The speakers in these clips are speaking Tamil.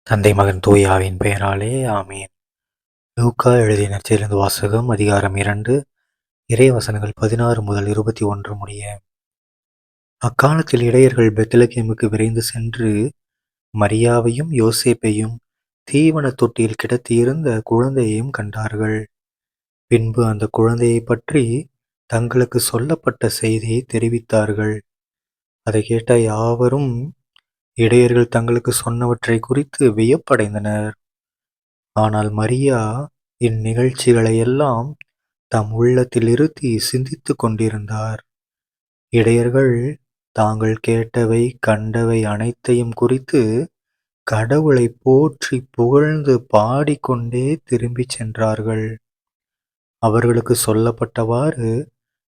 தந்தை மகன் தூய ஆவியின் பெயராலே ஆமீன். லூக்கா எழுதிய நற்செய்தியிலிருந்து வாசகம். அதிகாரம் 2, இறை வசனங்கள் 16 முதல் 21 முடிய. அக்காலத்தில் இடையர்கள் பெத்லகேமுக்கு விரைந்து சென்று மரியாவையும் யோசேப்பையும் தீவனத் தொட்டியில் கிடத்தியிருந்த குழந்தையையும் கண்டார்கள். பின்பு அந்த குழந்தையைப் பற்றி தங்களுக்கு சொல்லப்பட்ட செய்தியை தெரிவித்தார்கள். அதை கேட்ட யாவரும் இடையர்கள் தங்களுக்கு சொன்னவற்றை குறித்து வியப்படைந்தனர். ஆனால் மரியா இந்நிகழ்ச்சிகளையெல்லாம் தம் உள்ளத்தில் இருத்தி சிந்தித்துக் கொண்டிருந்தார். இடையர்கள் தாங்கள் கேட்டவை கண்டவை அனைத்தையும் குறித்து கடவுளை போற்றி புகழ்ந்து பாடிக்கொண்டே திரும்பிச் சென்றார்கள். அவர்களுக்கு சொல்லப்பட்டவாறு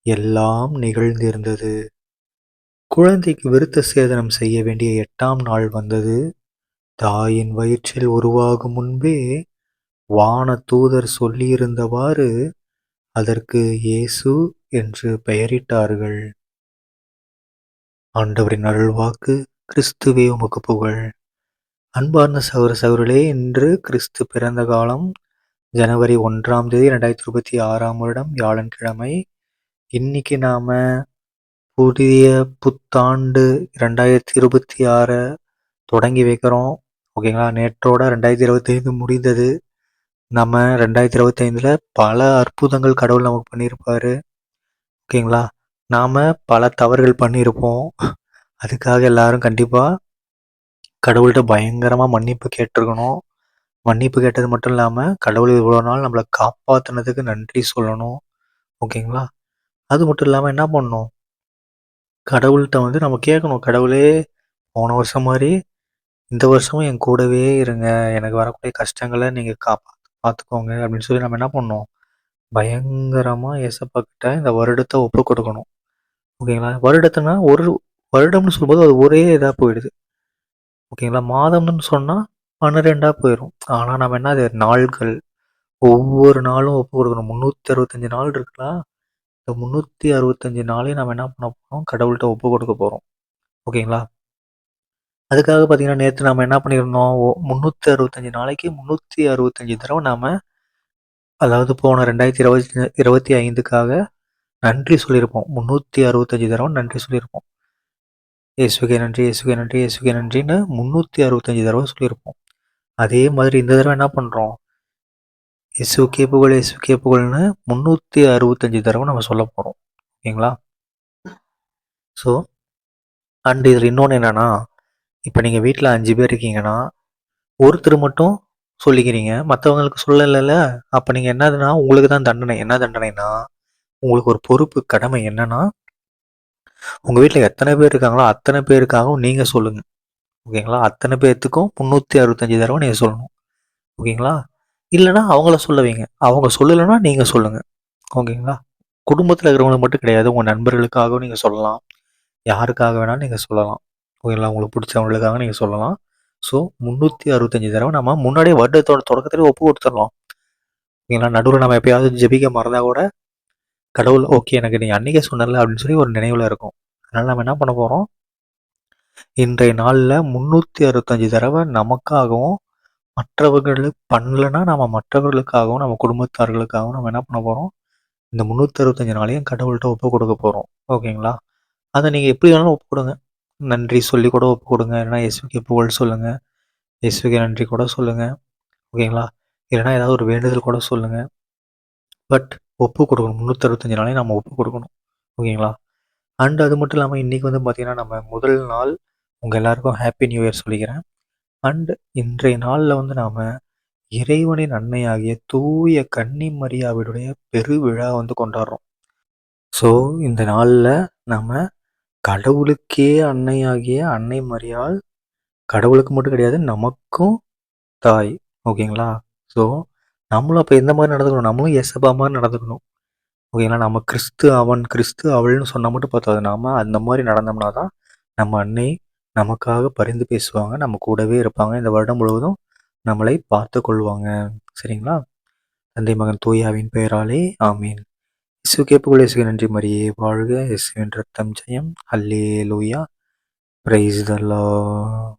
எல்லாம் நிகழ்ந்திருந்தது. குழந்தைக்கு விருத்த சேதனம் செய்ய வேண்டிய 8ஆம் நாள் வந்தது. தாயின் வயிற்றில் உருவாகும் முன்பே வானதூதர் சொல்லியிருந்தவாறு அதற்கு இயேசு என்று பெயரிட்டார்கள். ஆண்டவரின் அருள்வாக்கு. கிறிஸ்துவே உமக்கு புகழ். அன்பார்ந்த சகோதர சகோதரிகளே, இன்று கிறிஸ்து பிறந்த காலம் ஜனவரி 1ஆம் தேதி 2026ஆம் வருடம் வியாழன்கிழமை. இன்னைக்கு நாம புதிய புத்தாண்டு 2026 தொடங்கி வைக்கிறோம். ஓகேங்களா? நேற்றோட 2025 முடிந்தது. நம்ம 2025ல பல அற்புதங்கள் கடவுள் நமக்கு பண்ணியிருப்பாரு. ஓகேங்களா? நாம பல தவறுகள் பண்ணியிருப்போம். அதுக்காக எல்லாரும் கண்டிப்பா கடவுள்கிட்ட பயங்கரமா மன்னிப்பு கேட்டிருக்கணும். மன்னிப்பு கேட்டது மட்டும் இல்லாம கடவுள் இவ்வளோ நாள் நம்மளை காப்பாத்துனதுக்கு நன்றி சொல்லணும். ஓகேங்களா? அது மட்டும் இல்லாம என்ன பண்ணணும், கடவுள்கிட்ட நம்ம கேட்கணும், கடவுளே போன வருஷம் மாதிரி இந்த வருஷமும் என் கூடவே இருங்க, எனக்கு வரக்கூடிய கஷ்டங்களை நீங்க பார்த்துக்கோங்க அப்படின்னு சொல்லி நம்ம என்ன பண்ணணும், பயங்கரமா ஏசப்பா கிட்ட இந்த வருடத்தை ஒப்பு கொடுக்கணும். ஓகேங்களா? வருடத்தைனா ஒரு வருடம்னு சொல்லும்போது அது ஒரே இதாக போயிடுது. ஓகேங்களா? மாதம்னு சொன்னால் 12ஆக போயிடும். ஆனால் நம்ம என்ன, அது நாள்கள், ஒவ்வொரு நாளும் ஒப்பு கொடுக்கணும். 365 நாள் இருக்கலாம். இந்த 365 நாளையும் நம்ம என்ன பண்ண போகிறோம், கடவுள்கிட்ட ஒப்பு கொடுக்க போகிறோம். ஓகேங்களா? அதுக்காக பார்த்தீங்கன்னா, நேற்று நம்ம என்ன பண்ணியிருந்தோம், 365 நாளைக்கு 365 தடவை நாம, அதாவது போன 2025க்காக நன்றி சொல்லியிருப்போம். 365 தடவை நன்றி சொல்லியிருப்போம். இயேசுவே நன்றி, இயேசுவே நன்றி, இயேசுவே நன்றின்னு 365 தடவை சொல்லியிருப்போம். அதே மாதிரி இந்த தடவை என்ன பண்ணுறோம், இயேசுவுக்கே புகழ், இயேசுவுக்கே புகழ்னு 365 தடவை நம்ம சொல்ல போகிறோம். ஓகேங்களா? ஸோ அண்ட் இதில் இன்னொன்று என்னென்னா, இப்போ நீங்கள் வீட்டில் 5 பேர் இருக்கீங்கன்னா ஒருத்தர் மட்டும் சொல்லிக்கிறீங்க, மற்றவங்களுக்கு சொல்லலைல்ல. அப்போ நீங்கள் என்னதுன்னா உங்களுக்கு தான் தண்டனை. என்ன தண்டனைனா, உங்களுக்கு ஒரு பொறுப்பு, கடமை என்னன்னா, உங்கள் வீட்டில் எத்தனை பேர் இருக்காங்களோ அத்தனை பேருக்காகவும் நீங்கள் சொல்லுங்கள். ஓகேங்களா? அத்தனை பேர்த்துக்கும் 365 தடவை நீங்கள் சொல்லணும். ஓகேங்களா? இல்லைன்னா அவங்கள சொல்ல வைங்க. அவங்க சொல்லலைன்னா நீங்கள் சொல்லுங்கள். ஓகேங்களா? குடும்பத்தில் இருக்கிறவங்களுக்கு மட்டும் கிடையாது, உங்கள் நண்பர்களுக்காகவும் நீங்கள் சொல்லலாம். யாருக்காக வேணாலும் நீங்கள் சொல்லலாம். ஓகேங்களா? உங்களுக்கு பிடிச்சவங்களுக்காக நீங்கள் சொல்லலாம். ஸோ 365 தடவை நம்ம முன்னாடியே வருடத்தோட தொடக்கத்திலே ஒப்பு கொடுத்துடலாம். ஓகேங்களா? நடுவில் நம்ம எப்பயாவது ஜெபிக்க மறந்தா கூட கடவுள் ஓகே எனக்கு நீ அன்னைக்கே சொன்னல அப்படின்னு சொல்லி ஒரு நினைவில் இருக்கும். அதனால் நம்ம என்ன பண்ண போகிறோம், இன்றைய நாளில் 365 தடவை நமக்காகவும், மற்றவர்களுக்கு பண்ணலைன்னா நம்ம மற்றவர்களுக்காகவும், நம்ம குடும்பத்தார்களுக்காகவும் நம்ம என்ன பண்ண போகிறோம், இந்த 365 நாளையும் கடவுள்கிட்ட ஒப்பு கொடுக்க போகிறோம். ஓகேங்களா? அதை நீங்கள் எப்படி வேணாலும் ஒப்பு கொடுங்க. நன்றி சொல்லி கூட ஒப்பு கொடுங்க, இல்லைன்னா இயேசுவுக்கே புகழ் சொல்லுங்கள், இயேசுவுக்கே நன்றி கூட சொல்லுங்கள். ஓகேங்களா? இல்லைன்னா ஏதாவது ஒரு வேண்டுதல் கூட சொல்லுங்கள். பட் ஒப்பு கொடுக்கணும். 365 நாளையும் நம்ம ஒப்பு கொடுக்கணும். ஓகேங்களா? அண்ட் அது மட்டும் இல்லாமல் இன்றைக்கி பார்த்தீங்கன்னா, நம்ம முதல் நாள் உங்கள் எல்லாருக்கும் ஹாப்பி நியூ இயர் சொல்லிக்கிறேன். அண்ட் இன்றைய நாளில் நாம் இறைவனின் அன்னையாகிய தூய கன்னி மரியாவினுடைய பெருவிழா கொண்டாடுறோம். ஸோ இந்த நாளில் நம்ம கடவுளுக்கே அன்னையாகிய அன்னை மரியாள், கடவுளுக்கு மட்டும் கிடையாது, நமக்கும் தாய். ஓகேங்களா? ஸோ நம்மளும் அப்போ எந்த மாதிரி நடந்துக்கணும், நம்மளும் ஏசப்பா மாதிரி நடந்துக்கணும். ஓகேங்களா? நம்ம கிறிஸ்து அவன், கிறிஸ்து அவள்னு சொன்னால் மட்டும் பார்த்தாது, நாம் அந்த மாதிரி நடந்தோம்னா தான் நம்ம அன்னை நமக்காக பரிந்து பேசுவாங்க, நம்ம கூடவே இருப்பாங்க, இந்த வருடம் முழுவதும் நம்மளை பார்த்து கொள்வாங்க. சரிங்களா? தந்தை மகன் தூயாவின் பெயராலே ஆமீன். இயேசுவுக்கே புகழ், இயேசுவே நன்றி, மரியே வாழ்க, இயேசுவின் ரத்தம் ஜெயம். அல்லேலூயா. Praise the Lord.